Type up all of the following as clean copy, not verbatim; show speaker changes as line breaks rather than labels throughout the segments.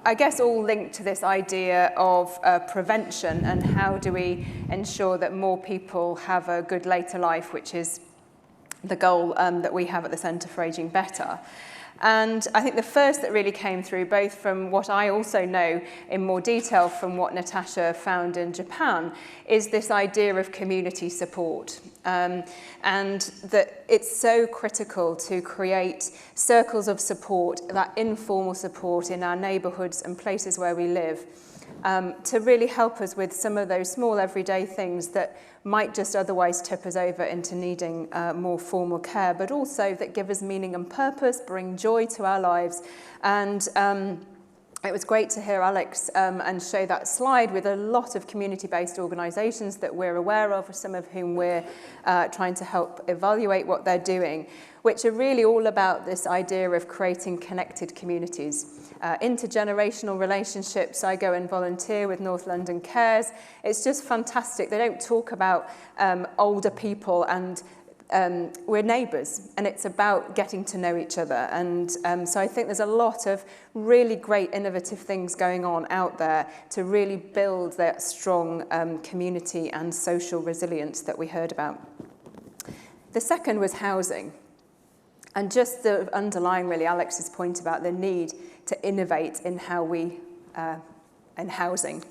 I guess all linked to this idea of prevention and how do we ensure that more people have a good later life, which is the goal that we have at the Centre for Ageing Better. And I think the first that really came through, both from what I also know in more detail from what Natasha found in Japan, is this idea of community support. And that it's so critical to create circles of support, that informal support in our neighbourhoods and places where we live, to really help us with some of those small everyday things that might just otherwise tip us over into needing more formal care, but also that give us meaning and purpose, bring joy to our lives. And it was great to hear Alex and show that slide with a lot of community-based organisations that we're aware of, some of whom we're trying to help evaluate what they're doing, which are really all about this idea of creating connected communities. Intergenerational relationships. I go and volunteer with North London Cares. It's just fantastic. They don't talk about older people, and we're neighbours, and it's about getting to know each other. And so I think there's a lot of really great innovative things going on out there to really build that strong community and social resilience that we heard about. The second was housing. And just the underlying really Alex's point about the need to innovate in how we, in housing.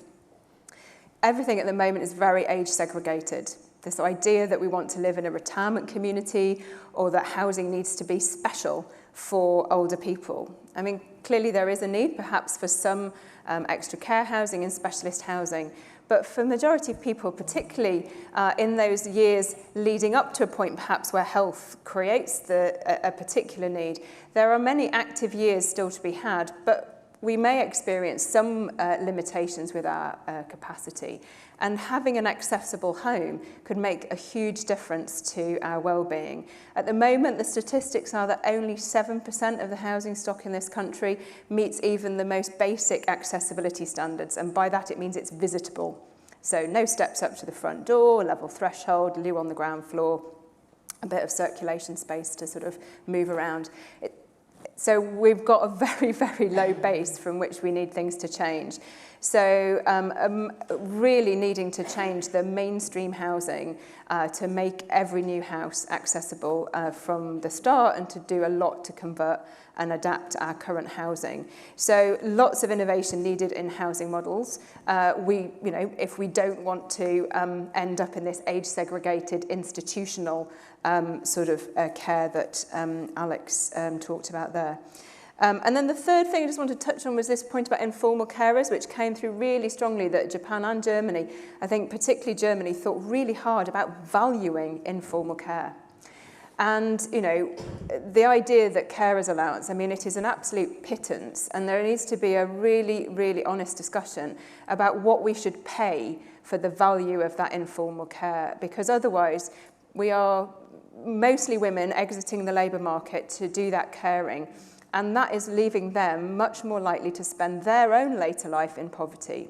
Everything at the moment is very age segregated. This idea that we want to live in a retirement community or that housing needs to be special for older people. I mean, clearly there is a need perhaps for some extra care housing and specialist housing, but for the majority of people, particularly in those years leading up to a point perhaps where health creates a particular need, there are many active years still to be had, but we may experience some limitations with our capacity. And having an accessible home could make a huge difference to our well-being. At the moment, the statistics are that only 7% of the housing stock in this country meets even the most basic accessibility standards. And by that, it means it's visitable. So no steps up to the front door, level threshold, loo on the ground floor, a bit of circulation space to sort of move around. So we've got a very, very low base from which we need things to change. So really needing to change the mainstream housing to make every new house accessible from the start, and to do a lot to convert and adapt our current housing. So lots of innovation needed in housing models. If we don't want to end up in this age segregated institutional sort of care that Alex talked about there. And then the third thing I just wanted to touch on was this point about informal carers, which came through really strongly, that Japan and Germany, I think particularly Germany, thought really hard about valuing informal care. And, you know, the idea that carers allowance, I mean, it is an absolute pittance, and there needs to be a really, really honest discussion about what we should pay for the value of that informal care, because otherwise we are mostly women exiting the labour market to do that caring, and that is leaving them much more likely to spend their own later life in poverty.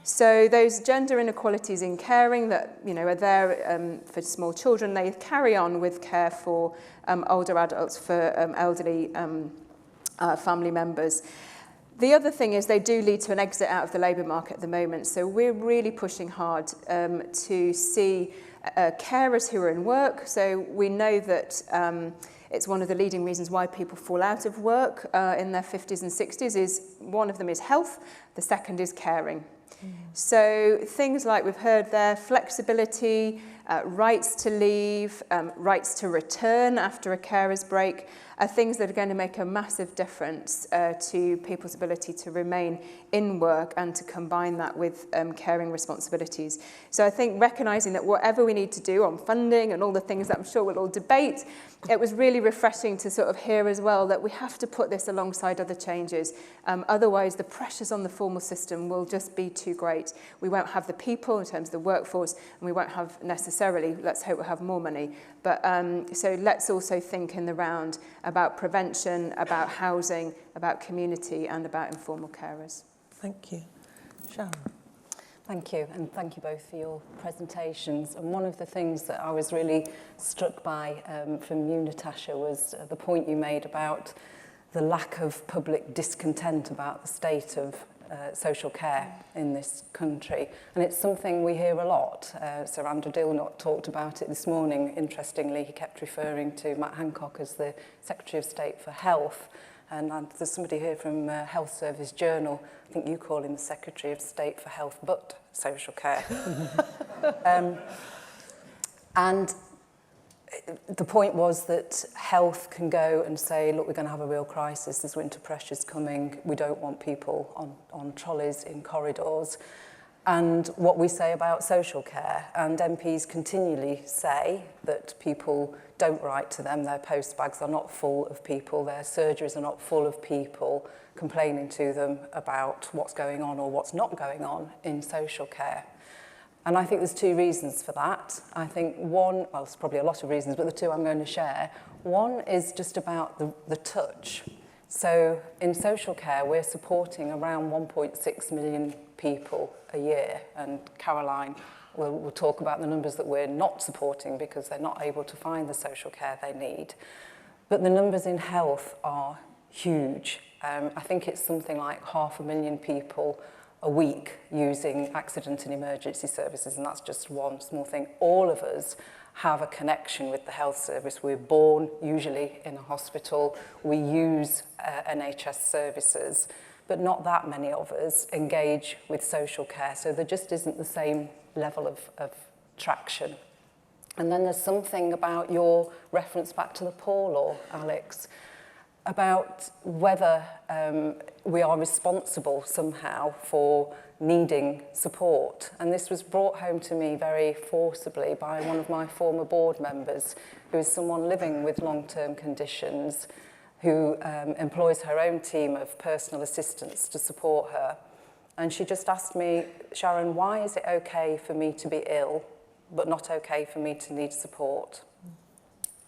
So those gender inequalities in caring that, you know, are there for small children, they carry on with care for older adults, for elderly family members. The other thing is they do lead to an exit out of the labour market at the moment. So we're really pushing hard to see carers who are in work. So we know that it's one of the leading reasons why people fall out of work in their 50s and 60s. Is one of them is health, the second is caring. So things like we've heard there, flexibility, rights to leave, rights to return after a carer's break, are things that are going to make a massive difference to people's ability to remain in work and to combine that with caring responsibilities. So I think recognising that whatever we need to do on funding and all the things that I'm sure we'll all debate, it was really refreshing to sort of hear as well that we have to put this alongside other changes. Otherwise, the pressures on the formal system will just be too great. We won't have the people in terms of the workforce, and we won't have necessarily, let's hope we'll have more money. But so let's also think in the round about prevention, about housing, about community, and about informal carers.
Thank you. Sharon.
Thank you, and thank you both for your presentations. And one of the things that I was really struck by from you, Natasha, was the point you made about the lack of public discontent about the state of social care in this country. And it's something we hear a lot. Sir Andrew Dill talked about it this morning. Interestingly, he kept referring to Matt Hancock as the Secretary of State for Health. And there's somebody here from Health Service Journal. I think you call him the Secretary of State for Health but Social Care. And the point was that health can go and say, look, we're going to have a real crisis, there's winter pressures coming, we don't want people on trolleys in corridors. And what we say about social care, and MPs continually say that people don't write to them, their postbags are not full of people, their surgeries are not full of people complaining to them about what's going on or what's not going on in social care. And I think there's two reasons for that. I think one, well, there's probably a lot of reasons, but the two I'm going to share. One is just about the touch. So in social care, we're supporting around 1.6 million people a year. And Caroline will talk about the numbers that we're not supporting because they're not able to find the social care they need. But the numbers in health are huge. I think it's something like 500,000 people a week using accident and emergency services, and that's just one small thing. All of us have a connection with the health service. We're born usually in a hospital. We use NHS services, but not that many of us engage with social care. So there just isn't the same level of traction. And then there's something about your reference back to the Poor Law, Alex, about whether we are responsible somehow for needing support. And this was brought home to me very forcibly by one of my former board members, who is someone living with long-term conditions, who employs her own team of personal assistants to support her. And she just asked me, Sharon, why is it okay for me to be ill, but not okay for me to need support?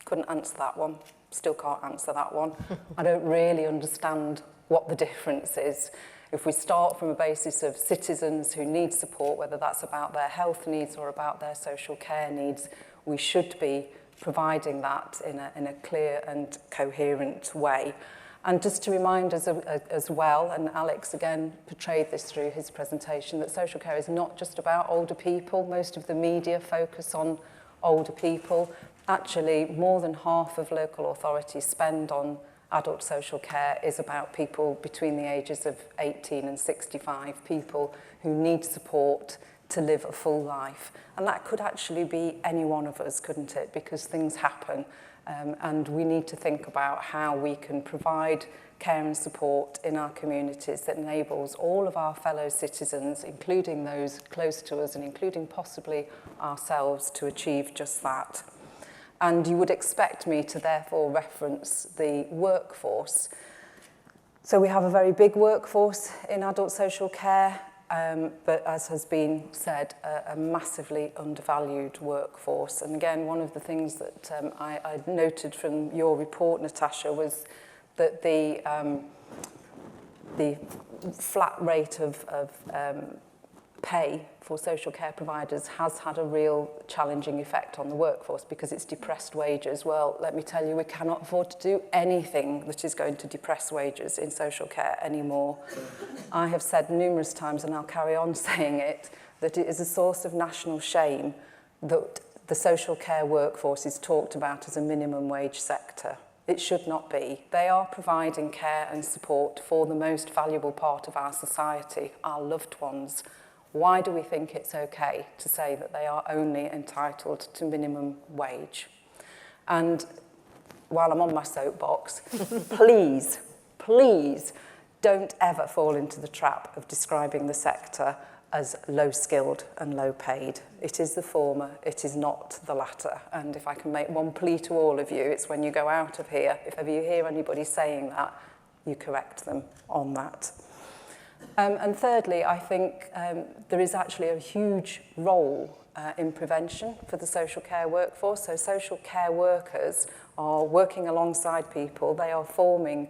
Couldn't answer that one. Still can't answer that one. I don't really understand what the difference is. If we start from a basis of citizens who need support, whether that's about their health needs or about their social care needs, we should be providing that in a clear and coherent way. And just to remind us as well, and Alex again portrayed this through his presentation, that social care is not just about older people. Most of the media focus on older people. Actually, more than half of local authorities spend on adult social care is about people between the ages of 18 and 65, people who need support to live a full life. And that could actually be any one of us, couldn't it? Because things happen, and we need to think about how we can provide care and support in our communities that enables all of our fellow citizens, including those close to us and including possibly ourselves, to achieve just that. And you would expect me to therefore reference the workforce. So we have a very big workforce in adult social care, but as has been said, a massively undervalued workforce. And again, one of the things that I noted from your report, Natasha, was that the flat rate of pay for social care providers has had a real challenging effect on the workforce because it's depressed wages. Well, let me tell you, we cannot afford to do anything that is going to depress wages in social care anymore. I have said numerous times, and I'll carry on saying it, that it is a source of national shame that the social care workforce is talked about as a minimum wage sector. It should not be. They are providing care and support for the most valuable part of our society, our loved ones. Why do we think it's okay to say that they are only entitled to minimum wage? And while I'm on my soapbox, please don't ever fall into the trap of describing the sector as low-skilled and low-paid. It is the former, it is not the latter. And if I can make one plea to all of you, it's when you go out of here, if ever you hear anybody saying that, you correct them on that. And thirdly, I think there is actually a huge role in prevention for the social care workforce. So social care workers are working alongside people. They are forming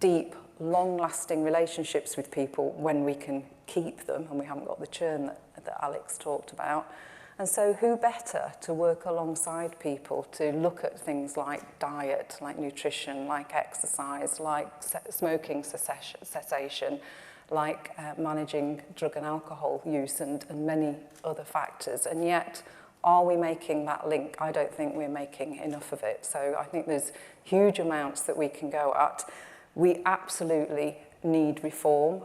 deep, long-lasting relationships with people when we can keep them, and we haven't got the churn that Alex talked about. And so who better to work alongside people to look at things like diet, like nutrition, like exercise, like smoking cessation, like managing drug and alcohol use and many other factors. And yet, are we making that link? I don't think we're making enough of it. So I think there's huge amounts that we can go at. We absolutely need reform.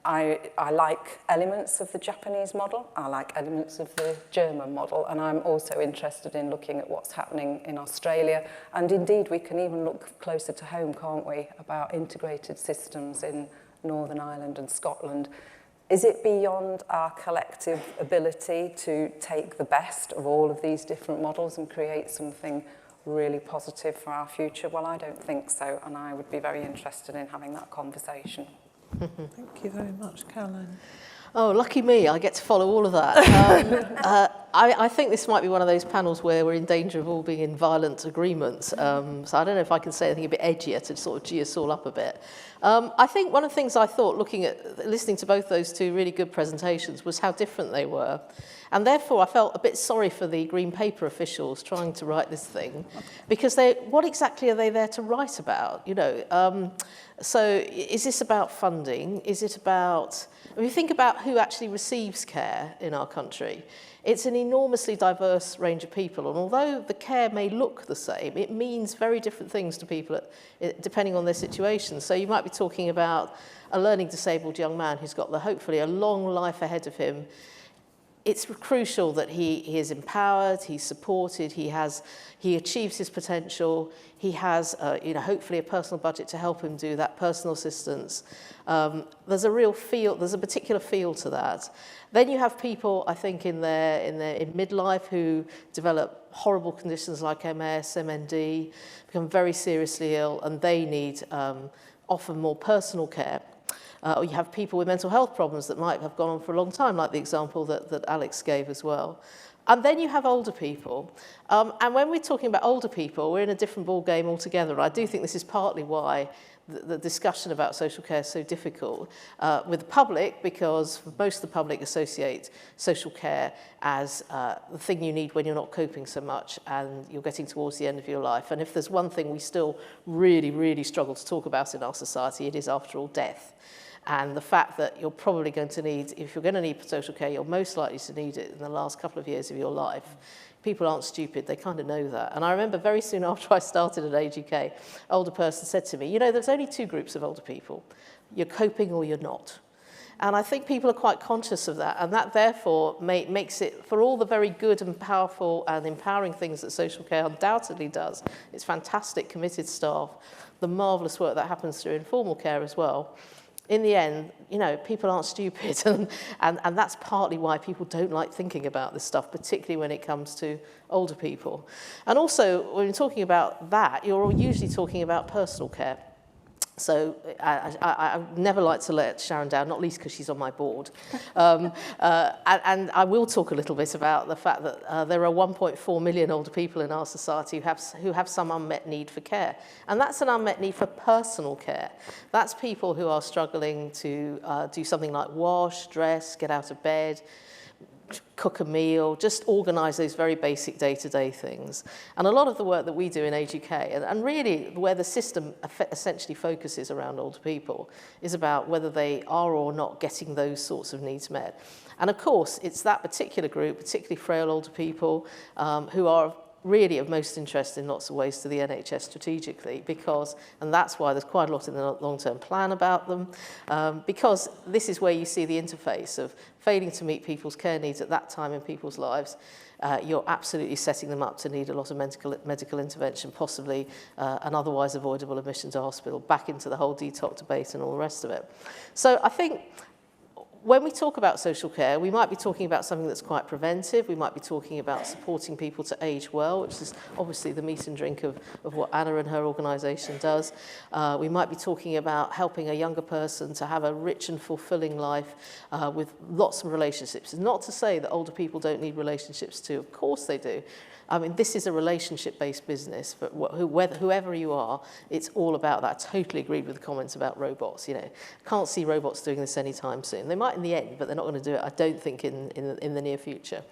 I like elements of the Japanese model, I like elements of the German model, and I'm also interested in looking at what's happening in Australia. And indeed, we can even look closer to home, can't we, about integrated systems in Northern Ireland and Scotland. Is it beyond our collective ability to take the best of all of these different models and create something really positive for our future? Well, I don't think so, and I would be very interested in having that conversation.
Thank you very much, Caroline.
Oh, lucky me, I get to follow all of that. I think this might be one of those panels where we're in danger of all being in violent agreements. So I don't know if I can say anything a bit edgier to sort of gee us all up a bit. I think one of the things I thought, listening to both those two really good presentations, was how different they were. And therefore, I felt a bit sorry for the Green Paper officials trying to write this thing, because what exactly are they there to write about? You know, so is this about funding? Is it about, when you think about who actually receives care in our country, it's an enormously diverse range of people. And although the care may look the same, it means very different things to people depending on their situation. So you might be talking about a learning disabled young man who's got hopefully a long life ahead of him. It's crucial that he is empowered, he's supported, he achieves his potential, he has, hopefully a personal budget to help him do that, personal assistance. There's a particular feel to that. Then you have people, I think, in midlife who develop horrible conditions like MS, MND, become very seriously ill, and they need often more personal care. Or you have people with mental health problems that might have gone on for a long time, like the example that Alex gave as well. And then you have older people. And when we're talking about older people, we're in a different ballgame altogether. And I do think this is partly why the discussion about social care is so difficult with the public, because most of the public associate social care as the thing you need when you're not coping so much and you're getting towards the end of your life. And if there's one thing we still really, really struggle to talk about in our society, it is, after all, death. And the fact that you're probably going to need, if you're going to need social care, you're most likely to need it in the last couple of years of your life. People aren't stupid, they kind of know that. And I remember very soon after I started at Age UK, an older person said to me, you know, there's only two groups of older people. You're coping or you're not. And I think people are quite conscious of that, and that therefore makes it, for all the very good and powerful and empowering things that social care undoubtedly does, it's fantastic, committed staff, the marvellous work that happens through informal care as well. In the end, you know, people aren't stupid, and that's partly why people don't like thinking about this stuff, particularly when it comes to older people. And also, when you're talking about that, you're usually talking about personal care. So I never like to let Sharon down, not least because she's on my board. And I will talk a little bit about the fact that there are 1.4 million older people in our society who have some unmet need for care. And that's an unmet need for personal care. That's people who are struggling to do something like wash, dress, get out of bed, cook a meal, just organise those very basic day-to-day things. And a lot of the work that we do in Age UK, and really where the system essentially focuses around older people, is about whether they are or not getting those sorts of needs met. And of course, it's that particular group, particularly frail older people, who are really of most interest in lots of ways to the NHS strategically, because, and that's why there's quite a lot in the long-term plan about them, because this is where you see the interface of failing to meet people's care needs at that time in people's lives. You're absolutely setting them up to need a lot of medical intervention, possibly an otherwise avoidable admission to hospital, back into the whole detox debate and all the rest of it. So I think when we talk about social care, we might be talking about something that's quite preventive. We might be talking about supporting people to age well, which is obviously the meat and drink of what Anna and her organisation does. We might be talking about helping a younger person to have a rich and fulfilling life with lots of relationships. It's not to say that older people don't need relationships too. Of course they do. I mean, this is a relationship-based business. For whoever you are, it's all about that. I totally agreed with the comments about robots. You know, can't see robots doing this anytime soon. They might in the end, but they're not going to do it, I don't think, in the near future.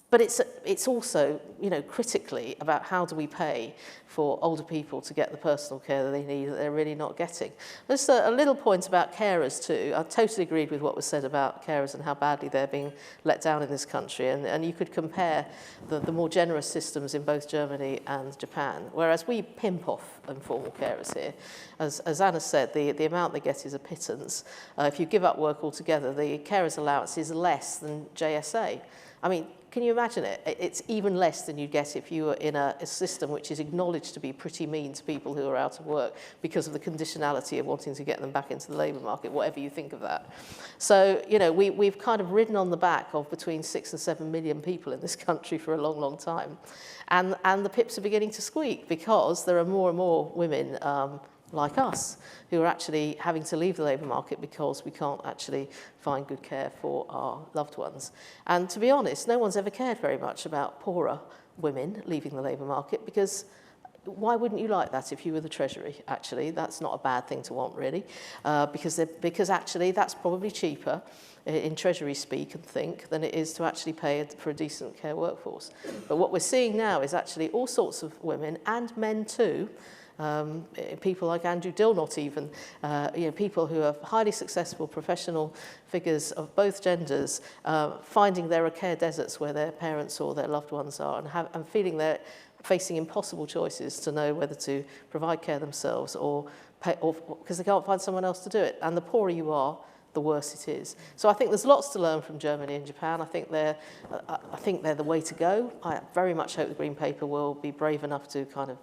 But it's also, critically about how do we pay for older people to get the personal care that they need that they're really not getting. Just a little point about carers too. I totally agreed with what was said about carers and how badly they're being let down in this country. And you could compare the more generous systems in both Germany and Japan, whereas we pimp off informal carers here. As Anna said, the amount they get is a pittance. If you give up work altogether, the carers allowance is less than JSA. I mean, can you imagine it? It's even less than you'd get if you were in a system which is acknowledged to be pretty mean to people who are out of work because of the conditionality of wanting to get them back into the labour market, whatever you think of that. So, we've kind of ridden on the back of between 6 and 7 million people in this country for a long, long time. And the pips are beginning to squeak because there are more and more women like us, who are actually having to leave the labour market because we can't actually find good care for our loved ones. And to be honest, no one's ever cared very much about poorer women leaving the labour market, because why wouldn't you like that if you were the Treasury, actually? That's not a bad thing to want, really, because actually that's probably cheaper in Treasury speak and think than it is to actually pay for a decent care workforce. But what we're seeing now is actually all sorts of women, and men too, people like Andrew Dilnot even, people who are highly successful professional figures of both genders, finding there are care deserts where their parents or their loved ones are, and feeling they're facing impossible choices to know whether to provide care themselves or pay, or because they can't find someone else to do it. And the poorer you are, the worse it is. So I think there's lots to learn from Germany and Japan. I think they're the way to go. I very much hope the Green Paper will be brave enough to kind of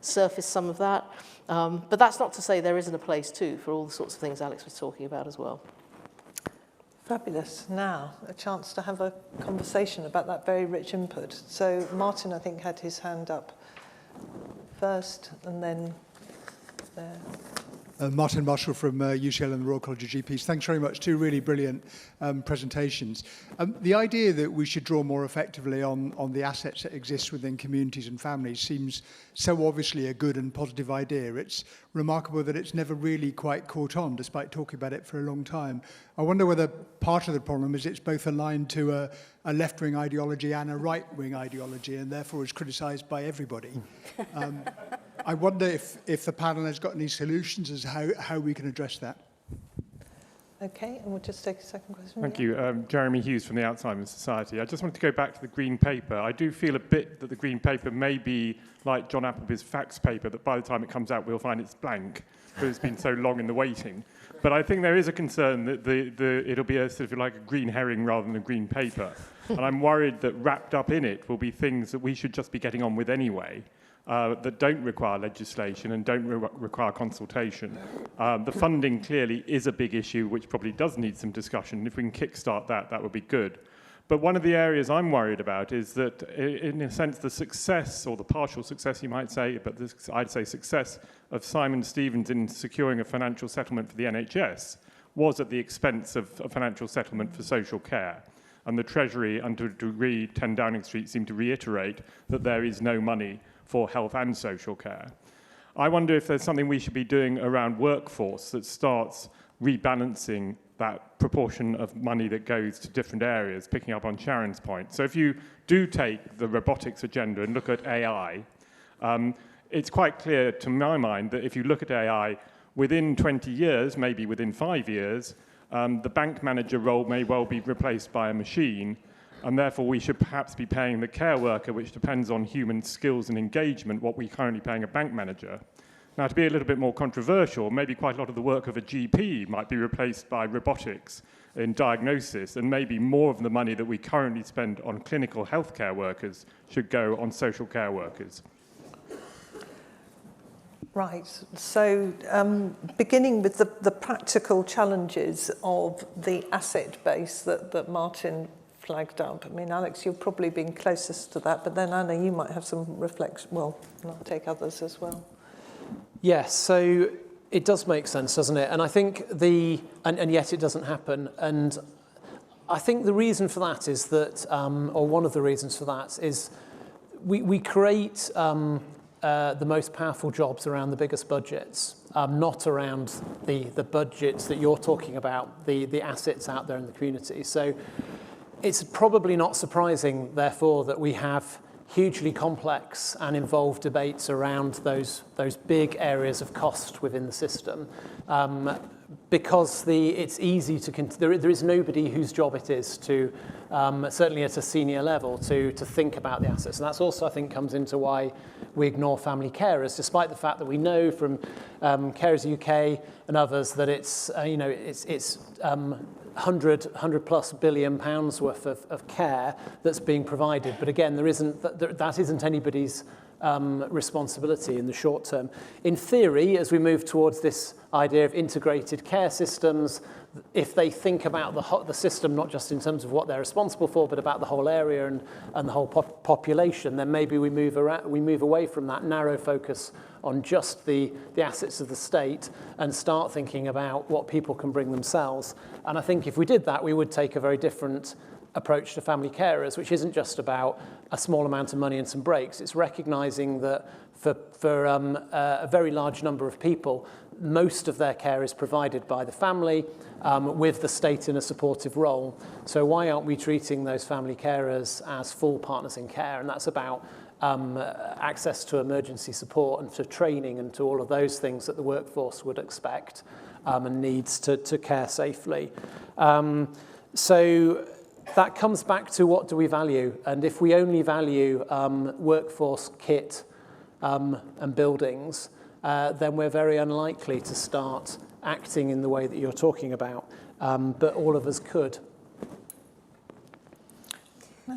surface some of that. But that's not to say there isn't a place too for all the sorts of things Alex was talking about as well.
Fabulous. Now, a chance to have a conversation about that very rich input. So Martin, I think, had his hand up first, and then there.
Martin Marshall from UCL and the Royal College of GPs. Thanks very much. Two really brilliant presentations. The idea that we should draw more effectively on the assets that exist within communities and families seems so obviously a good and positive idea. It's remarkable that it's never really quite caught on, despite talking about it for a long time. I wonder whether part of the problem is it's both aligned to a left-wing ideology and a right-wing ideology, and therefore is criticised by everybody. I wonder if the panel has got any solutions as how we can address that.
Okay, and we'll just take a second question.
Thank you. Jeremy Hughes from the Alzheimer's Society. I just wanted to go back to the Green Paper. I do feel a bit that the Green Paper may be like John Appleby's fax paper, that by the time it comes out, we'll find it's blank, because it's been so long in the waiting. But I think there is a concern that it'll be a sort of like a green herring rather than a green paper. And I'm worried that wrapped up in it will be things that we should just be getting on with anyway, that don't require legislation and don't require consultation. The funding clearly is a big issue, which probably does need some discussion. If we can kickstart that, that would be good. But one of the areas I'm worried about is that, in a sense, the success, or the partial success you might say, but I'd say success of Simon Stevens in securing a financial settlement for the NHS was at the expense of a financial settlement for social care. And the Treasury, and to a degree, 10 Downing Street, seem to reiterate that there is no money for health and social care. I wonder if there's something we should be doing around workforce that starts rebalancing that proportion of money that goes to different areas, picking up on Sharon's point. So if you do take the robotics agenda and look at AI, it's quite clear to my mind that if you look at AI, within 20 years, maybe within 5 years, the bank manager role may well be replaced by a machine, and therefore we should perhaps be paying the care worker, which depends on human skills and engagement, what we're currently paying a bank manager. Now, to be a little bit more controversial, maybe quite a lot of the work of a GP might be replaced by robotics in diagnosis, and maybe more of the money that we currently spend on clinical healthcare workers should go on social care workers.
Right, so beginning with the practical challenges of the asset base that Martin flagged up. I mean, Alex, you've probably been closest to that, but then Anna, you might have some reflection. Well, I'll take others as well.
Yes, so it does make sense, doesn't it? And I think and yet it doesn't happen. And I think the reason for that is that, or one of the reasons for that is we create the most powerful jobs around the biggest budgets, not around the budgets that you're talking about, the assets out there in the community. So It's probably not surprising, therefore, that we have hugely complex and involved debates around those big areas of cost within the system, because it's easy to there is nobody whose job it is to, certainly at a senior level, to think about the assets. And that's also, I think, comes into why we ignore family carers, despite the fact that we know from Carers UK and others that it's 100 plus billion pounds worth of care that's being provided. But again, that isn't anybody's responsibility in the short term. In theory, as we move towards this idea of integrated care systems, if they think about the system not just in terms of what they're responsible for, but about the whole area and the whole population, then maybe we move away from that narrow focus on just the assets of the state and start thinking about what people can bring themselves. And I think if we did that, we would take a very different approach to family carers, which isn't just about a small amount of money and some breaks. It's recognising that for a very large number of people, most of their care is provided by the family, with the state in a supportive role. So why aren't we treating those family carers as full partners in care? And that's about access to emergency support and to training and to all of those things that the workforce would expect and needs to care safely. So that comes back to what do we value? And if we only value workforce kit and buildings, then we're very unlikely to start acting in the way that you're talking about. But all of us could.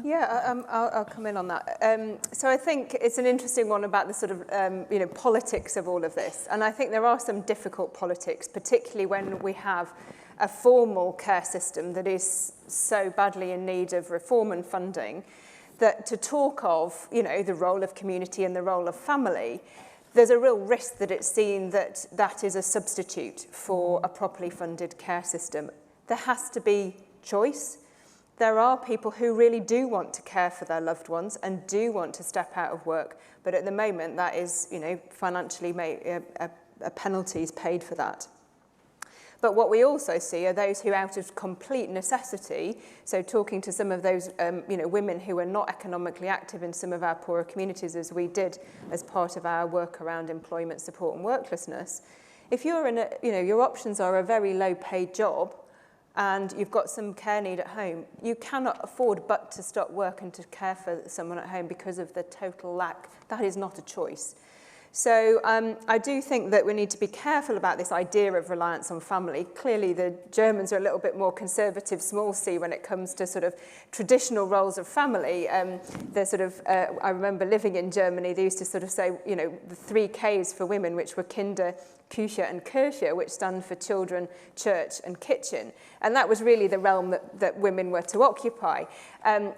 Yeah, I'll come in on that. So I think it's an interesting one about the sort of politics of all of this. And I think there are some difficult politics, particularly when we have a formal care system that is so badly in need of reform and funding, that to talk of, the role of community and the role of family, there's a real risk that it's seen that that is a substitute for a properly funded care system. There has to be choice. There are people who really do want to care for their loved ones and do want to step out of work, but at the moment that is, financially a penalty is paid for that. But what we also see are those who, out of complete necessity, so talking to some of those women who are not economically active in some of our poorer communities, as we did as part of our work around employment support and worklessness, if you're in your options are a very low paid job and you've got some care need at home, you cannot afford but to stop work and to care for someone at home because of the total lack. That is not a choice. So I do think that we need to be careful about this idea of reliance on family. Clearly, the Germans are a little bit more conservative, small c, when it comes to sort of traditional roles of family. I remember living in Germany, they used to sort of say, the 3 Ks for women, which were Kinder, Küche and Kirche, which stand for children, church and kitchen. And that was really the realm that women were to occupy.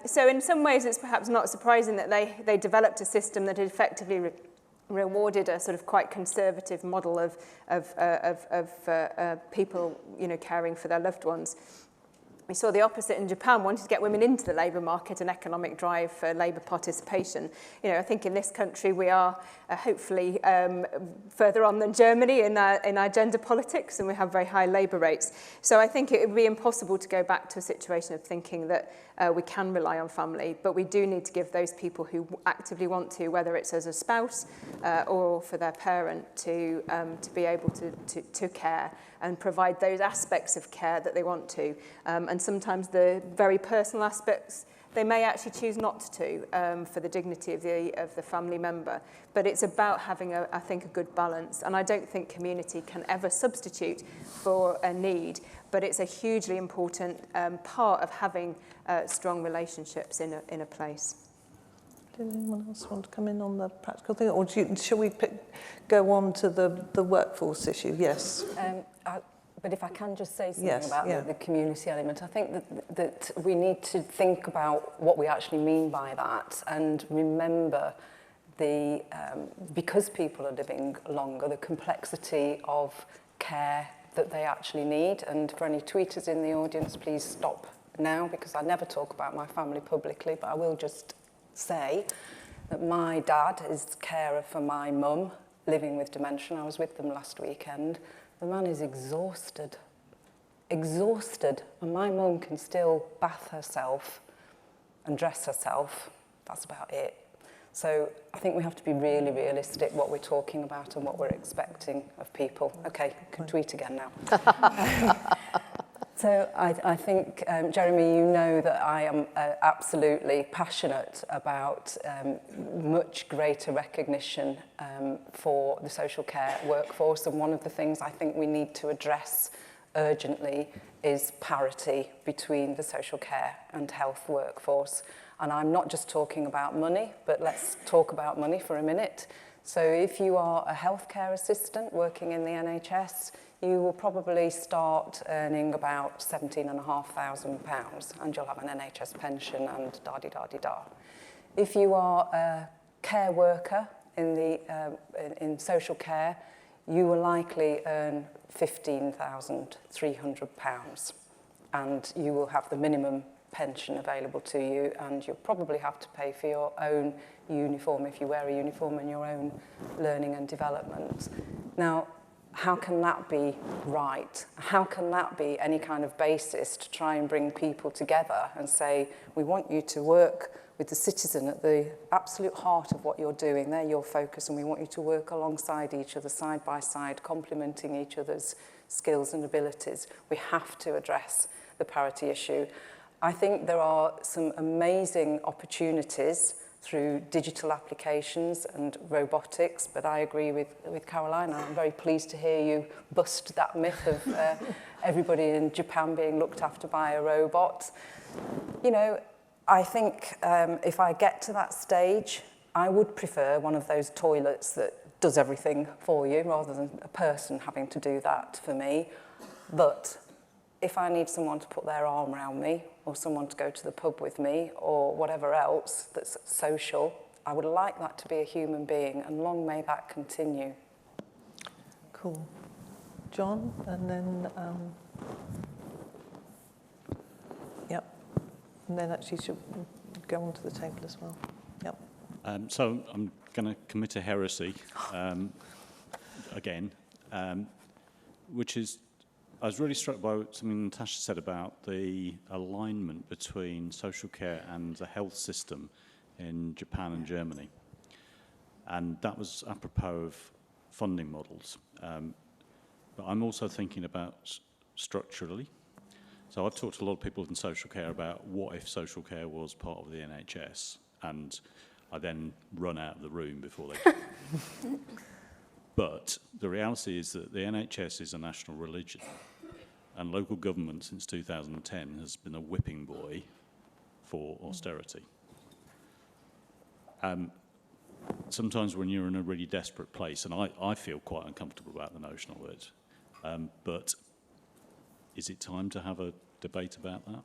So in some ways, it's perhaps not surprising that they developed a system that effectively rewarded a sort of quite conservative model of people, caring for their loved ones. We saw the opposite in Japan, wanting to get women into the labour market, an economic drive for labour participation. I think in this country we are hopefully further on than Germany in our gender politics, and we have very high labour rates. So I think it would be impossible to go back to a situation of thinking that we can rely on family, but we do need to give those people who actively want to, whether it's as a spouse or for their parent, to be able to care and provide those aspects of care that they want to. And sometimes the very personal aspects, they may actually choose not to for the dignity of the family member. But it's about having, I think, a good balance. And I don't think community can ever substitute for a need, but it's a hugely important part of having strong relationships in a place.
Did anyone else want to come in on the practical thing? Or shall we go on to the workforce issue? Yes.
But if I can just say something about the community element, I think that we need to think about what we actually mean by that and remember because people are living longer, the complexity of care that they actually need. And for any tweeters in the audience, please stop now, because I never talk about my family publicly, but I will just say that my dad is carer for my mum living with dementia. I was with them last weekend. The man is exhausted. exhausted, and my mum can still bath herself and dress herself. That's about it. So I think we have to be really realistic what we're talking about and what we're expecting of people. Okay, can tweet again now. So I think, Jeremy, you know that I am absolutely passionate about much greater recognition for the social care workforce. And one of the things I think we need to address urgently is parity between the social care and health workforce. And I'm not just talking about money, but let's talk about money for a minute. So if you are a healthcare assistant working in the NHS, you will probably start earning about £17,500 and you'll have an NHS pension and da-di-da-di-da. If you are a care worker in social care, you will likely earn £15,300 and you will have the minimum pension available to you, and you'll probably have to pay for your own uniform if you wear a uniform and your own learning and development. Now, how can that be right? How can that be any kind of basis to try and bring people together and say, we want you to work with the citizen at the absolute heart of what you're doing, they're your focus, and we want you to work alongside each other, side by side, complementing each other's skills and abilities. We have to address the parity issue. I think there are some amazing opportunities through digital applications and robotics, but I agree with Caroline. I'm very pleased to hear you bust that myth of everybody in Japan being looked after by a robot. You know, I think if I get to that stage, I would prefer one of those toilets that does everything for you rather than a person having to do that for me. But if I need someone to put their arm around me or someone to go to the pub with me or whatever else that's social, I would like that to be a human being, and long may that continue.
Cool. John, and then, yep. And then actually should go onto the table as well. Yep.
So I'm going to commit a heresy again, which is, I was really struck by something Natasha said about the alignment between social care and the health system in Japan and Germany. And that was apropos of funding models. But I'm also thinking about structurally. So I've talked to a lot of people in social care about what if social care was part of the NHS, and I then run out of the room before they can. But the reality is that the NHS is a national religion, and local government since 2010 has been a whipping boy for austerity. Sometimes when you're in a really desperate place, and I feel quite uncomfortable about the notion of it, but is it time to have a debate about that?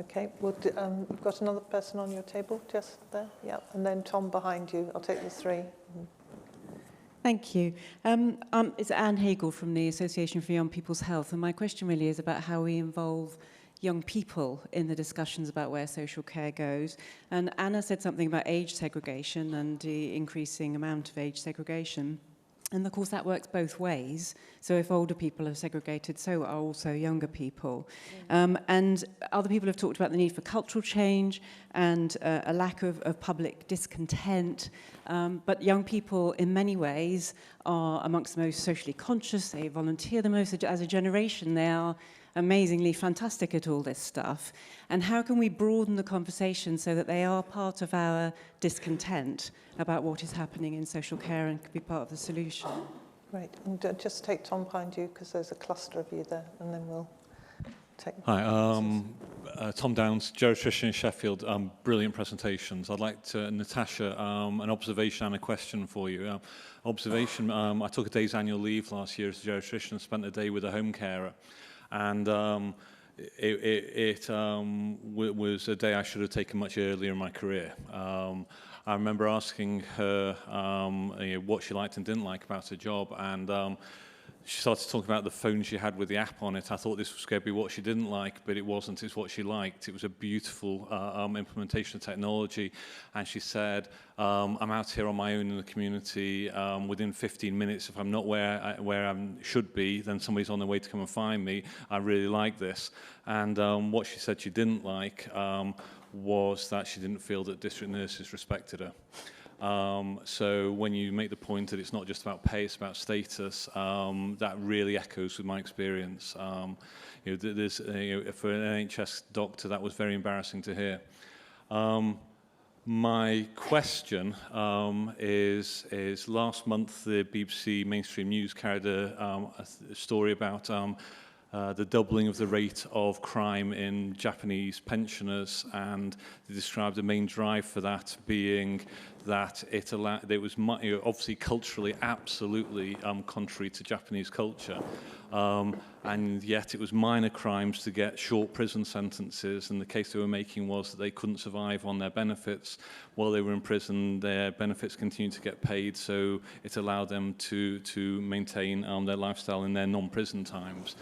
Okay, well, you've got another person on your table just there? Yeah, and then Tom behind you. I'll take the three.
Thank you. It's Anne Hagel from the Association for Young People's Health, and my question really is about how we involve young people in the discussions about where social care goes. And Anna said something about age segregation and the increasing amount of age segregation. And of course that works both ways. So if older people are segregated, so are also younger people. And other people have talked about the need for cultural change and a lack of public discontent. But young people in many ways are amongst the most socially conscious. They volunteer the most. As a generation, they are amazingly fantastic at all this stuff. And how can we broaden the conversation so that they are part of our discontent about what is happening in social care and could be part of the solution?
Great. And just take Tom behind you because there's a cluster of you there, and then we'll take...
Hi, Tom Downs, geriatrician in Sheffield. Brilliant presentations. I'd like to, Natasha, an observation and a question for you. Observation, I took a day's annual leave last year as a geriatrician and spent a day with a home carer. And it was a day I should have taken much earlier in my career. I remember asking her what she liked and didn't like about her job, and she started talking about the phone she had with the app on it. I thought this was going to be what she didn't like, but it wasn't. It's what she liked. It was a beautiful implementation of technology. And she said, I'm out here on my own in the community. Within 15 minutes, if I'm not where I should be, then somebody's on their way to come and find me. I really like this. And what she said she didn't like was that she didn't feel that district nurses respected her. So when you make the point that it's not just about pay, it's about status, that really echoes with my experience. There's, for an NHS doctor, that was very embarrassing to hear. My question is last month the BBC Mainstream News carried a story about the doubling of the rate of crime in Japanese pensioners, and they described the main drive for that being that it was obviously culturally absolutely contrary to Japanese culture, and yet it was minor crimes to get short prison sentences, and the case they were making was that they couldn't survive on their benefits while they were in prison. Their benefits continued to get paid, so it allowed them to maintain their lifestyle in their non-prison times.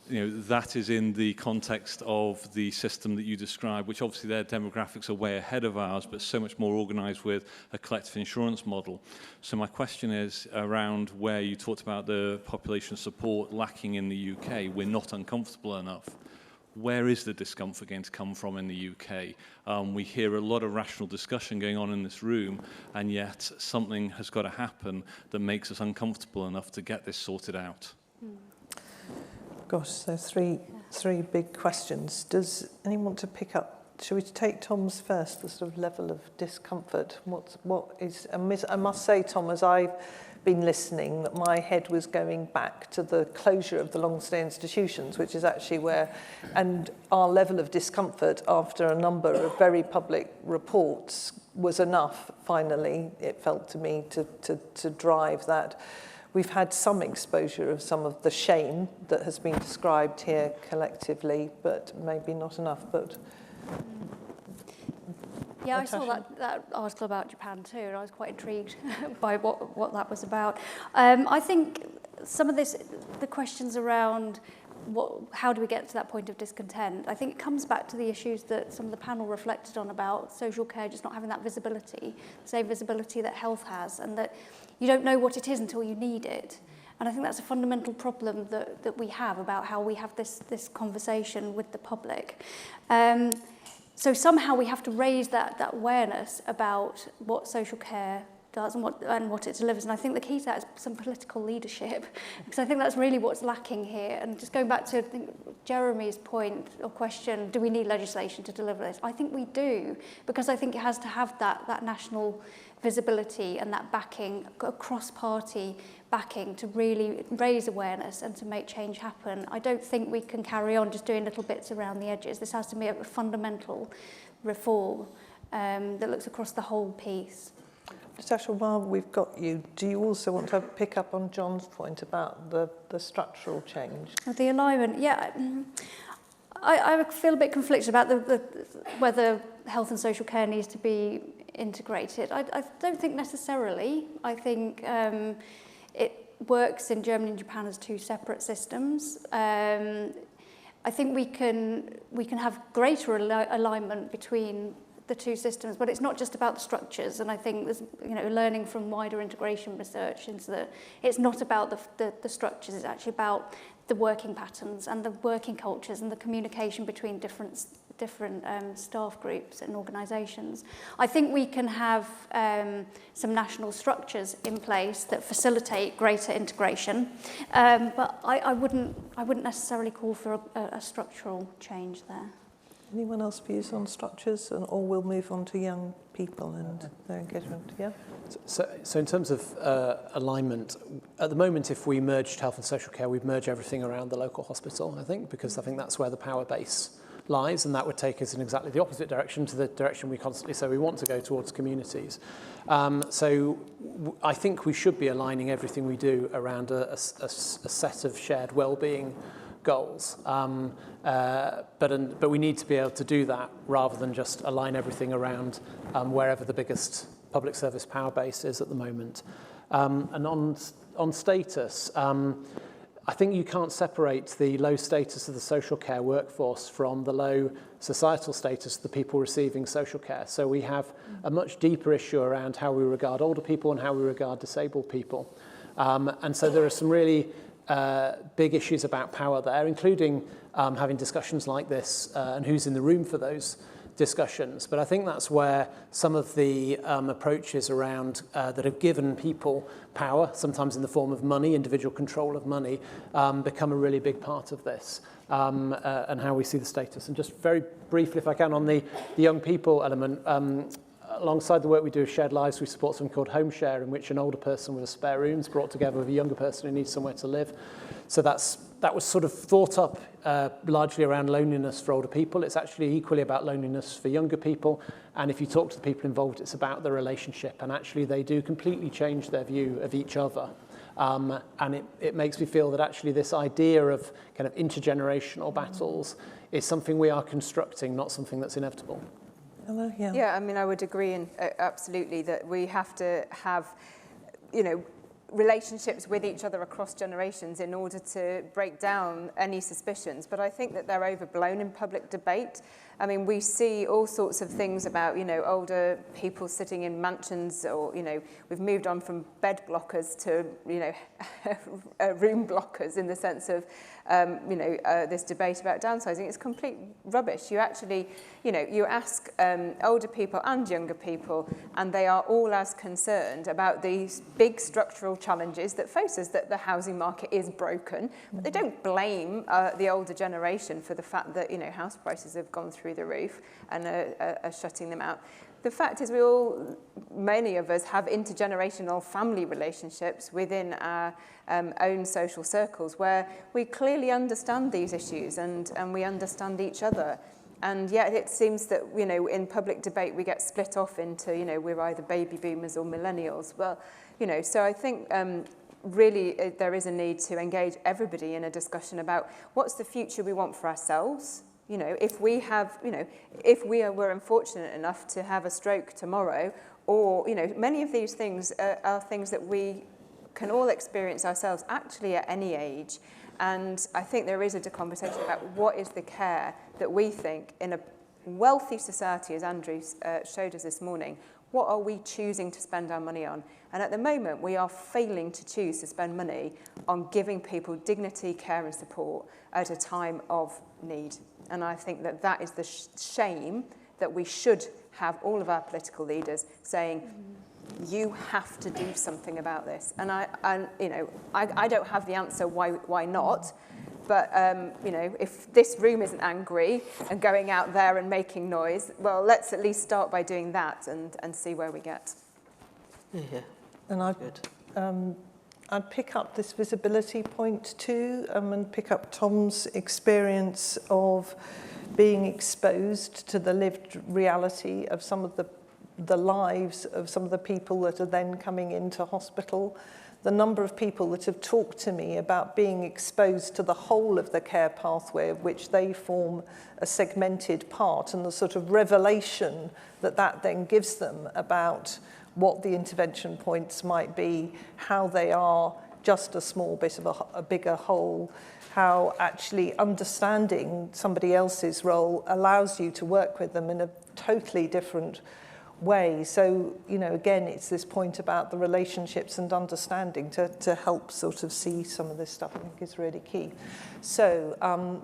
That is in the context of the system that you describe, which obviously their demographics are way ahead of ours, but so much more organised with a collective insurance model. So my question is around where you talked about the population support lacking in the UK. We're not uncomfortable enough. Where is the discomfort going to come from in the UK? We hear a lot of rational discussion going on in this room, and yet something has got to happen that makes us uncomfortable enough to get this sorted out.
Gosh, so three big questions. Does anyone want to pick up? Shall we take Tom's first, the sort of level of discomfort? What is? I must say, Tom, as I've been listening, that my head was going back to the closure of the long-stay institutions, which is actually where, and our level of discomfort after a number of very public reports was enough. Finally, it felt to me to drive that. We've had some exposure of some of the shame that has been described here collectively, but maybe not enough. But
yeah, Natasha? I saw that article about Japan too, and I was quite intrigued by what that was about. I think some of the questions around how do we get to that point of discontent, I think it comes back to the issues that some of the panel reflected on about social care just not having that visibility, the same visibility that health has, and that you don't know what it is until you need it. And I think that's a fundamental problem that we have about how we have this conversation with the public. So somehow we have to raise that awareness about what social care does and what it delivers. And I think the key to that is some political leadership, because I think that's really what's lacking here. And just going back to Jeremy's point or question, do we need legislation to deliver this? I think we do, because I think it has to have that national visibility and that backing, cross-party backing to really raise awareness and to make change happen. I don't think we can carry on just doing little bits around the edges. This has to be a fundamental reform that looks across the whole piece.
Natasha, while we've got you, do you also want to pick up on John's point about the structural change?
The alignment, yeah. I feel a bit conflicted about whether health and social care needs to be integrated. I don't think necessarily. I think it works in Germany and Japan as two separate systems. I think we can have greater alignment between the two systems, but it's not just about the structures. And I think there's learning from wider integration research into that it's not about the structures. It's actually about the working patterns and the working cultures and the communication between different staff groups and organisations. I think we can have some national structures in place that facilitate greater integration, but I wouldn't necessarily call for a structural change there.
Anyone else views on structures, or we'll move on to young people and their engagement? Yeah.
So in terms of alignment, at the moment, if we merged health and social care, we'd merge everything around the local hospital, I think, because I think that's where the power base lies, and that would take us in exactly the opposite direction to the direction we constantly say we want to go towards communities. So I think we should be aligning everything we do around a set of shared well-being goals. But we need to be able to do that rather than just align everything around wherever the biggest public service power base is at the moment. And on status, I think you can't separate the low status of the social care workforce from the low societal status of the people receiving social care. So we have a much deeper issue around how we regard older people and how we regard disabled people. And so there are some really big issues about power there, including having discussions like this and who's in the room for those discussions. But I think that's where some of the approaches around that have given people power, sometimes in the form of money, individual control of money, become a really big part of this, and how we see the status. And just very briefly, if I can, on the young people element, alongside the work we do with Shared Lives, we support something called Home Share, in which an older person with a spare room is brought together with a younger person who needs somewhere to live. So that was sort of thought up largely around loneliness for older people. It's actually equally about loneliness for younger people. And if you talk to the people involved, it's about the relationship. And actually, they do completely change their view of each other. And it makes me feel that actually this idea of kind of intergenerational battles is something we are constructing, not something that's inevitable.
Hello, yeah.
Yeah, I mean, I would agree absolutely that we have to have, relationships with each other across generations in order to break down any suspicions. But I think that they're overblown in public debate. I mean, we see all sorts of things about, older people sitting in mansions, or, we've moved on from bed blockers to, room blockers, in the sense of, this debate about downsizing. It's complete rubbish. You actually, you ask older people and younger people, and they are all as concerned about these big structural challenges that face us, that the housing market is broken. But they don't blame the older generation for the fact that, house prices have gone through the roof and are shutting them out. The fact is many of us have intergenerational family relationships within our own social circles where we clearly understand these issues and we understand each other. And yet it seems that, in public debate we get split off into, we're either baby boomers or millennials. Well, so I think really there is a need to engage everybody in a discussion about what's the future we want for ourselves. If we have, if we're unfortunate enough to have a stroke tomorrow, or, many of these things are things that we can all experience ourselves actually at any age. And I think there is a conversation about what is the care that we think in a wealthy society, as Andrew showed us this morning, what are we choosing to spend our money on? And at the moment, we are failing to choose to spend money on giving people dignity, care and support at a time of need. And I think that that is the shame that we should have all of our political leaders saying, you have to do something about this. And I don't have the answer why not. But, if this room isn't angry and going out there and making noise, well, let's at least start by doing that and see where we get.
Yeah.
And I'd pick up this visibility point too, and pick up Tom's experience of being exposed to the lived reality of some of the lives of some of the people that are then coming into hospital. The number of people that have talked to me about being exposed to the whole of the care pathway, of which they form a segmented part, and the sort of revelation that then gives them about what the intervention points might be, how they are just a small bit of a bigger whole, how actually understanding somebody else's role allows you to work with them in a totally different way. So, again, it's this point about the relationships and understanding to help sort of see some of this stuff, I think is really key. So,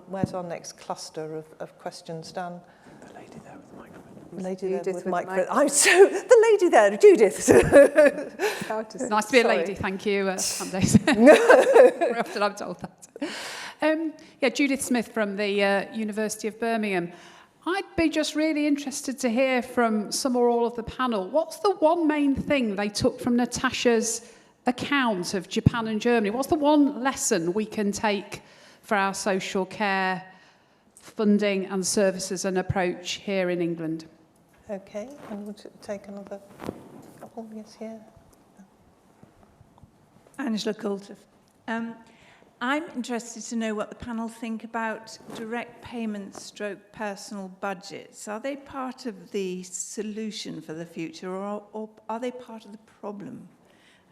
where's our next cluster of questions, Dan?
The lady there with the microphone.
Lady there with the microphone. I'm so, the lady there, Judith.
It's nice to be a lady, thank you. Some days. Very often I'm told that. Judith Smith from the University of Birmingham. I'd be just really interested to hear from some or all of the panel. What's the one main thing they took from Natasha's account of Japan and Germany? What's the one lesson we can take for our social care funding and services and approach here in England?
Okay, and we'll take another couple. Yes, here.
Angela Coulter. I'm interested to know what the panel think about direct payments / personal budgets. Are they part of the solution for the future, or are they part of the problem?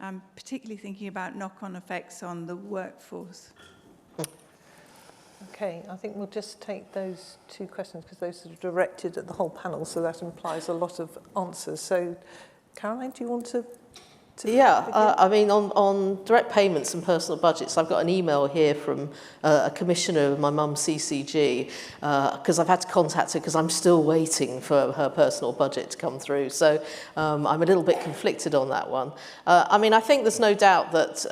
I'm particularly thinking about knock-on effects on the workforce.
Okay, I think we'll just take those two questions because those are directed at the whole panel, so that implies a lot of answers. So, Caroline, do you want to
Yeah, I mean, on direct payments and personal budgets, I've got an email here from a commissioner of my mum's CCG, because I've had to contact her because I'm still waiting for her personal budget to come through. So I'm a little bit conflicted on that one. I mean, I think there's no doubt that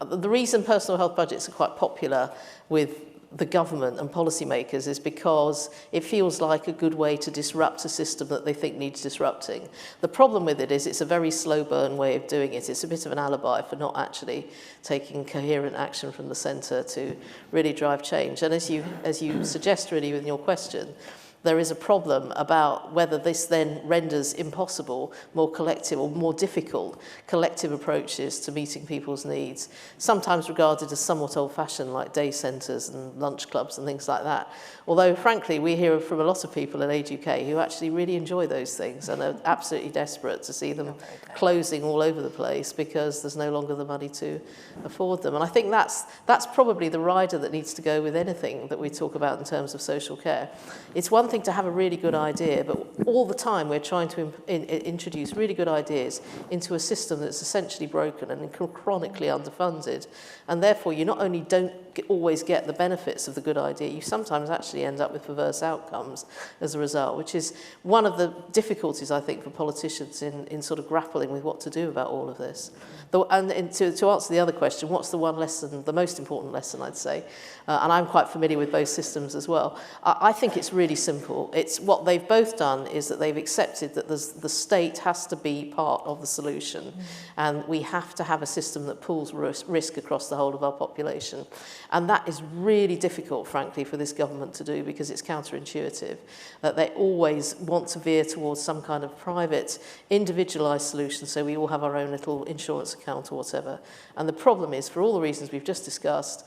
the reason personal health budgets are quite popular with the government and policymakers is because it feels like a good way to disrupt a system that they think needs disrupting. The problem with it is it's a very slow burn way of doing it. It's a bit of an alibi for not actually taking coherent action from the centre to really drive change. And as you suggest really with your question, there is a problem about whether this then renders impossible more collective or more difficult collective approaches to meeting people's needs, sometimes regarded as somewhat old-fashioned, like day centres and lunch clubs and things like that. Although, frankly, we hear from a lot of people in Age UK who actually really enjoy those things and are absolutely desperate to see them closing all over the place because there's no longer the money to afford them. And I think that's probably the rider that needs to go with anything that we talk about in terms of social care. It's one thing to have a really good idea, but all the time we're trying to introduce really good ideas into a system that's essentially broken and chronically underfunded, and therefore you not only don't always get the benefits of the good idea, you sometimes actually end up with perverse outcomes as a result, which is one of the difficulties, I think, for politicians in sort of grappling with what to do about all of this. And to answer the other question, what's the one lesson, the most important lesson, I'd say, and I'm quite familiar with both systems as well, I think it's really simple. It's what they've both done is that they've accepted that the state has to be part of the solution, and we have to have a system that pools risk across the whole of our population. And that is really difficult, frankly, for this government to do because it's counterintuitive. That they always want to veer towards some kind of private, individualised solution, so we all have our own little insurance account or whatever. And the problem is, for all the reasons we've just discussed,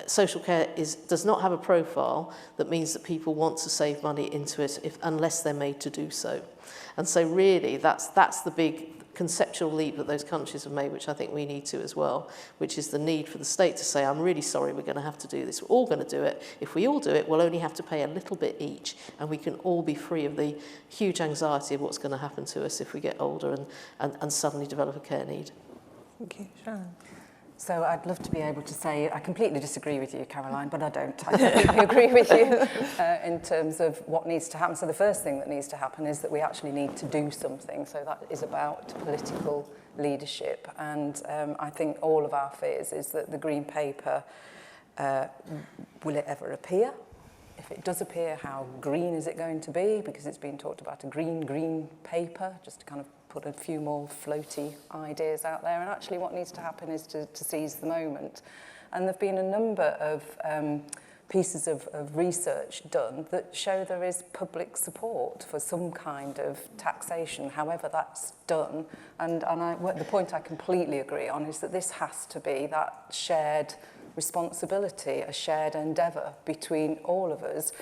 social care does not have a profile that means that people want to save money into it unless they're made to do so. And so really, that's the big conceptual leap that those countries have made, which I think we need to as well, which is the need for the state to say, I'm really sorry, we're going to have to do this. We're all going to do it. If we all do it, we'll only have to pay a little bit each, and we can all be free of the huge anxiety of what's going to happen to us if we get older and suddenly develop a care need.
Thank you. Sharon.
So I'd love to be able to say, I completely disagree with you, Caroline, but I don't. I completely agree with you in terms of what needs to happen. So the first thing that needs to happen is that we actually need to do something. So that is about political leadership. And I think all of our fears is that the Green Paper, will it ever appear? If it does appear, how green is it going to be? Because it's been talked about a green paper, just to kind of put a few more floaty ideas out there. And actually what needs to happen is to seize the moment. And there have been a number of pieces of research done that show there is public support for some kind of taxation, however that's done. And the point I completely agree on is that this has to be that shared responsibility, a shared endeavour between all of us.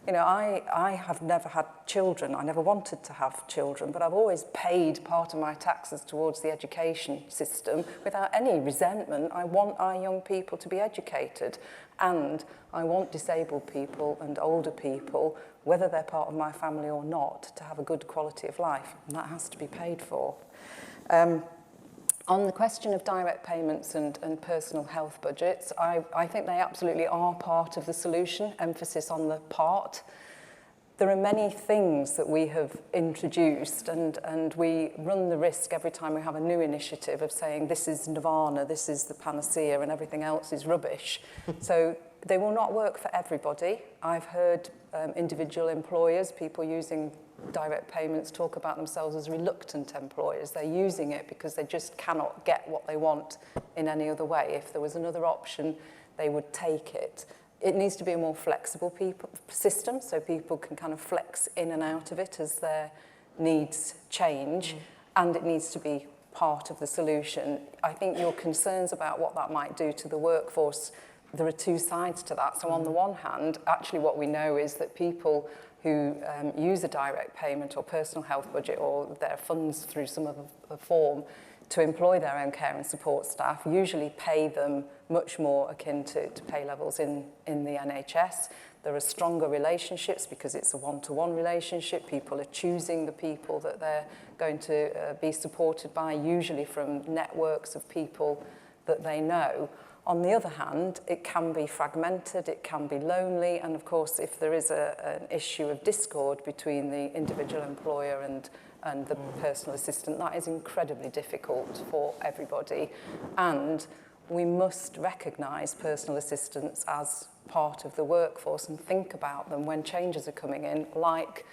You know, I have never had children. I never wanted to have children, but I've always paid part of my taxes towards the education system without any resentment. I want our young people to be educated, and I want disabled people and older people, whether they're part of my family or not, to have a good quality of life, and that has to be paid for. On the question of direct payments and personal health budgets, I think they absolutely are part of the solution, emphasis on the part. There are many things that we have introduced, and we run the risk every time we have a new initiative of saying this is nirvana, this is the panacea, and everything else is rubbish. So they will not work for everybody. I've heard individual employers, people using direct payments, talk about themselves as reluctant employers. They're using it because they just cannot get what they want in any other way. If there was another option, they would take it. It needs to be a more flexible system, so people can kind of flex in and out of it as their needs change, and it needs to be part of the solution. I think your concerns about what that might do to the workforce, there are two sides to that. So on the one hand, actually what we know is that people who use a direct payment or personal health budget or their funds through some other form to employ their own care and support staff usually pay them much more akin to pay levels in the NHS. There are stronger relationships because it's a one-to-one relationship. People are choosing the people that they're going to be supported by, usually from networks of people that they know. On the other hand, it can be fragmented, it can be lonely, and of course, if there is an issue of discord between the individual employer and the personal assistant, that is incredibly difficult for everybody. And we must recognise personal assistants as part of the workforce and think about them when changes are coming in, like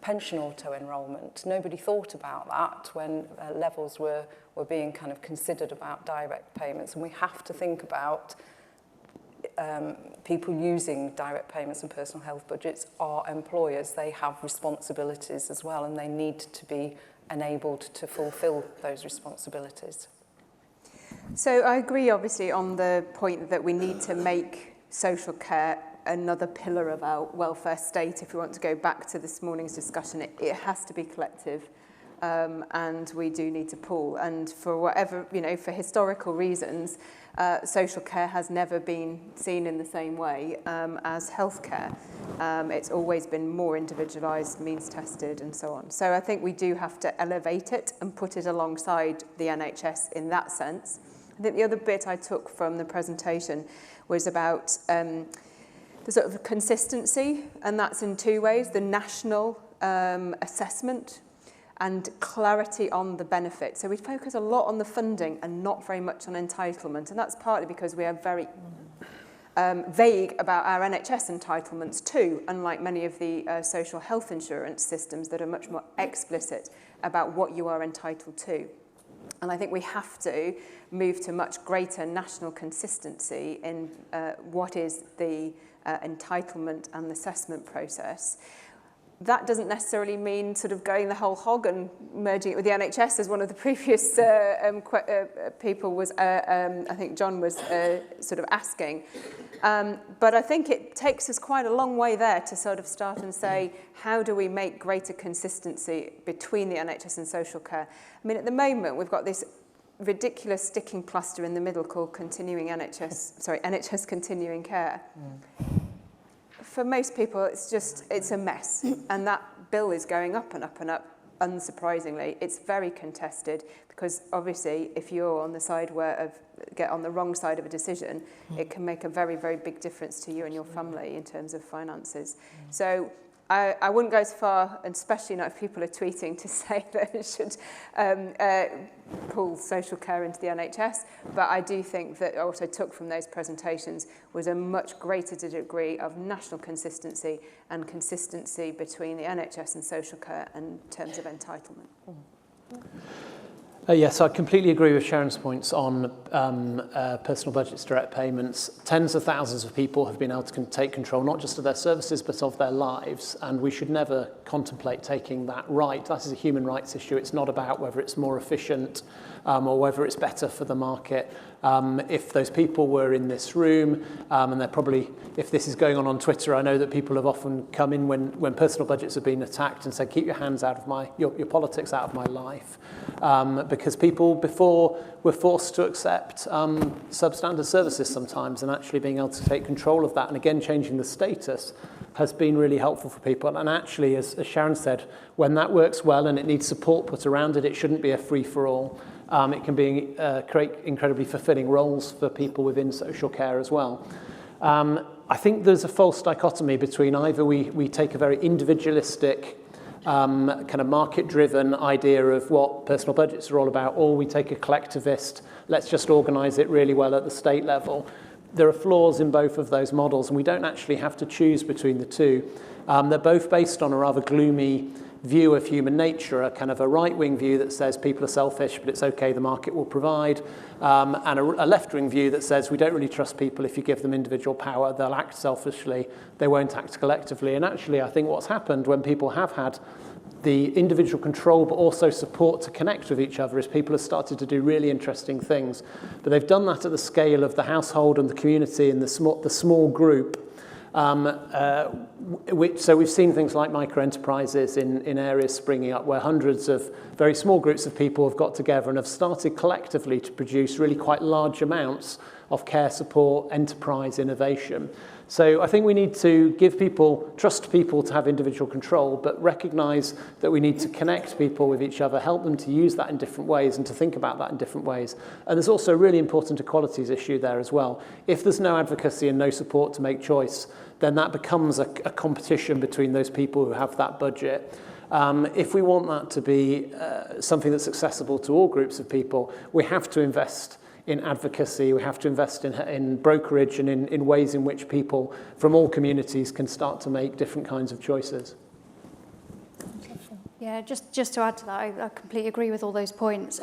pension auto-enrolment. Nobody thought about that when levels were being kind of considered about direct payments, and we have to think about people using direct payments and personal health budgets are employers. They have responsibilities as well, and they need to be enabled to fulfil those responsibilities.
So I agree, obviously, on the point that we need to make social care another pillar of our welfare state. If we want to go back to this morning's discussion, it has to be collective, and we do need to pool. And for whatever, for historical reasons, social care has never been seen in the same way as healthcare. It's always been more individualised, means tested, and so on. So I think we do have to elevate it and put it alongside the NHS in that sense. I think the other bit I took from the presentation was about the sort of consistency, and that's in two ways: the national assessment and clarity on the benefit. So we focus a lot on the funding and not very much on entitlement, and that's partly because we are very vague about our NHS entitlements too, unlike many of the social health insurance systems that are much more explicit about what you are entitled to. And I think we have to move to much greater national consistency in what is the entitlement and assessment process. That doesn't necessarily mean sort of going the whole hog and merging it with the NHS, as one of the previous people was, I think John was sort of asking. But I think it takes us quite a long way there to sort of start and say, how do we make greater consistency between the NHS and social care? I mean, at the moment, we've got this ridiculous sticking plaster in the middle called NHS continuing care. For most people, it's a mess. And that bill is going up and up and up, unsurprisingly. It's very contested because obviously if you're on the side get on the wrong side of a decision, it can make a very, very big difference to you and your family in terms of finances. So I wouldn't go as far, and especially not if people are tweeting, to say that it should pull social care into the NHS. But I do think that what I took from those presentations was a much greater degree of national consistency and consistency between the NHS and social care in terms of entitlement.
Yes, I completely agree with Sharon's points on personal budgets, direct payments. Tens of thousands of people have been able to take control, not just of their services, but of their lives. And we should never contemplate taking that right. That is a human rights issue. It's not about whether it's more efficient or whether it's better for the market. If those people were in this room, and they're probably, if this is going on Twitter, I know that people have often come in when personal budgets have been attacked and said, keep your hands out of your politics out of my life. Because people before were forced to accept substandard services sometimes, and actually being able to take control of that, and again changing the status, has been really helpful for people. And actually, as Sharon said, when that works well and it needs support put around it, it shouldn't be a free-for-all. It can create incredibly fulfilling roles for people within social care as well. I think there's a false dichotomy between either we take a very individualistic kind of market-driven idea of what personal budgets are all about, or we take a collectivist, let's just organise it really well at the state level. There are flaws in both of those models, and we don't actually have to choose between the two. They're both based on a rather gloomy view of human nature, a kind of a right-wing view that says people are selfish, but it's okay, the market will provide, and a left-wing view that says we don't really trust people. If you give them individual power, they'll act selfishly, they won't act collectively. And actually, I think what's happened when people have had the individual control but also support to connect with each other is people have started to do really interesting things. But they've done that at the scale of the household and the community and the small group. So we've seen things like micro-enterprises in areas springing up where hundreds of very small groups of people have got together and have started collectively to produce really quite large amounts of care support, enterprise, innovation. So I think we need to trust people to have individual control, but recognise that we need to connect people with each other, help them to use that in different ways and to think about that in different ways. And there's also a really important equalities issue there as well. If there's no advocacy and no support to make choice, then that becomes a competition between those people who have that budget. If we want that to be something that's accessible to all groups of people, we have to invest in advocacy, we have to invest in brokerage and in ways in which people from all communities can start to make different kinds of choices.
Yeah, just to add to that, I completely agree with all those points.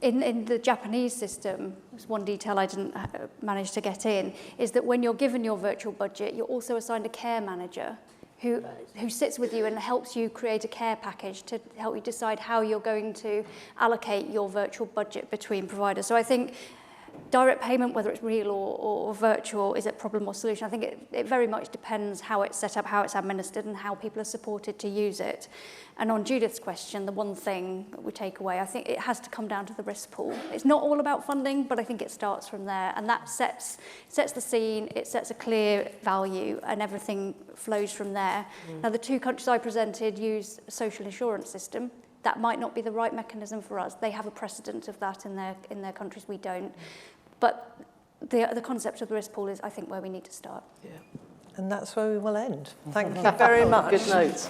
In the Japanese system, there's one detail I didn't manage to get in, is that when you're given your virtual budget, you're also assigned a care manager who sits with you and helps you create a care package to help you decide how you're going to allocate your virtual budget between providers. So I think direct payment, whether it's real or virtual, is a problem or solution. I think it very much depends how it's set up, how it's administered, and how people are supported to use it. And on Judith's question, the one thing that we take away, I think it has to come down to the risk pool. It's not all about funding, but I think it starts from there. And that sets the scene, it sets a clear value, and everything flows from there. Now, the two countries I presented use a social insurance system. That might not be the right mechanism for us. They have a precedent of that in their countries, we don't. But the concept of the risk pool is, I think, where we need to start.
And that's where we will end. Thank you very much.
Good notes.